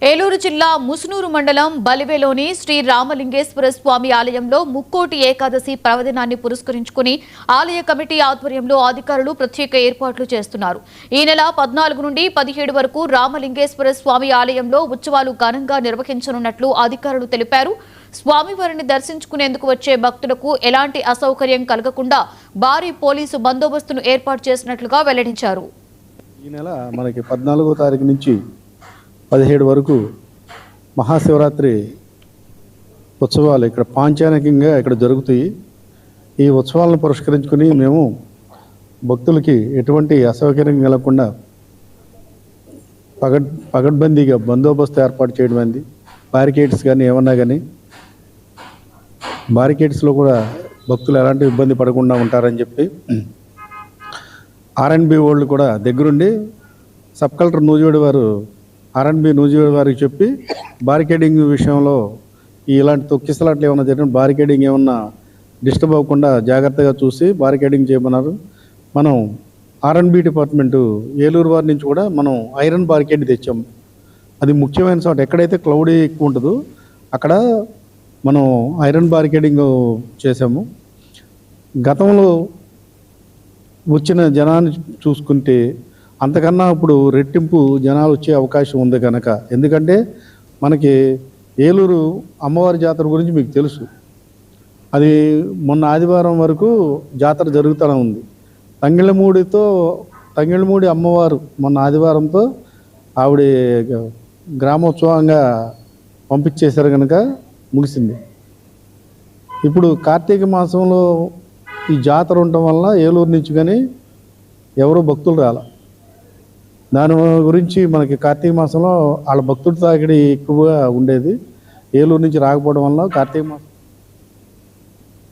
ఏలూరు జిల్లా ముసునూరు మండలం బలివేలోని శ్రీ రామలింగేశ్వర స్వామి ఆలయంలో ముక్కోటి ఏకాదశి పర్వదినాన్ని పురస్కరించుకుని ఆలయ కమిటీ ఆధ్వర్యంలో అధికారులు ప్రత్యేక ఏర్పాట్లు చేస్తున్నారు. ఈ నెల 14 నుండి 17 వరకు రామలింగేశ్వర స్వామి ఆలయంలో ఉత్సవాలు ఘనంగా నిర్వహించనున్నట్లు అధికారులు తెలిపారు. స్వామివారిని దర్శించుకునేందుకు వచ్చే భక్తులకు ఎలాంటి అసౌకర్యం కలగకుండా భారీ పోలీసు బందోబస్తును ఏర్పాటు చేసినట్లుగా వెల్లడించారు. ఈ నెల మనకి 14వ తారీఖు నుంచి 17 వరకు మహాశివరాత్రి ఉత్సవాలు ఇక్కడ పాంచానికంగా ఇక్కడ జరుగుతాయి. ఈ ఉత్సవాలను పురస్కరించుకుని మేము భక్తులకి ఎటువంటి అసౌకర్యం కలగకుండా పగడ్బందీగా బందోబస్తు ఏర్పాటు చేయడం అయింది. బారికేడ్స్ కానీ ఏమన్నా కానీ బారికేడ్స్లో కూడా భక్తులు ఎలాంటి ఇబ్బంది పడకుండా ఉంటారని చెప్పి ఆర్ఎన్బి వాళ్ళు కూడా దగ్గరుండి సబ్ కలెక్టర్ నూజివీడు వారు ఆర్ఎన్బి నూజివీడు వారికి చెప్పి బారికేడింగ్ విషయంలో ఇలాంటి తొక్కిసలాట్లు ఏమన్నా జరిగిన బారికేడింగ్ ఏమన్నా డిస్టర్బ్ అవ్వకుండా జాగ్రత్తగా చూసి బారికేడింగ్ చేయమన్నారు. మనం ఆర్ఎన్బి డిపార్ట్మెంటు ఏలూరు వారి నుంచి కూడా మనం ఐరన్ బారికేడ్ తెచ్చాము. అది ముఖ్యమైన చోట ఎక్కడైతే క్లౌడీ ఎక్కువ ఉంటుందో అక్కడ మనం ఐరన్ బారికేడింగ్ చేసాము. గతంలో వచ్చిన జనాన్ని చూసుకుంటే అంతకన్నా ఇప్పుడు రెట్టింపు జనాలు వచ్చే అవకాశం ఉంది కనుక, ఎందుకంటే మనకి ఏలూరు అమ్మవారి జాతర గురించి మీకు తెలుసు. అది మొన్న ఆదివారం వరకు జాతర జరుగుతూనే ఉంది. తంగిళ్ళమూడి అమ్మవారు మొన్న ఆదివారంతో ఆవిడ గ్రామోత్సవంగా పంపించేశారు కనుక ముగిసింది. ఇప్పుడు కార్తీక మాసంలో ఈ జాతర ఉండటం వల్ల ఏలూరు నుంచి కానీ ఎవరు భక్తులు రాల. దాని గురించి మనకి కార్తీక మాసంలో వాళ్ళ భక్తుల తాకిడి ఎక్కువగా ఉండేది. ఏలూరు నుంచి రాకపోవడం వల్ల కార్తీక మాసం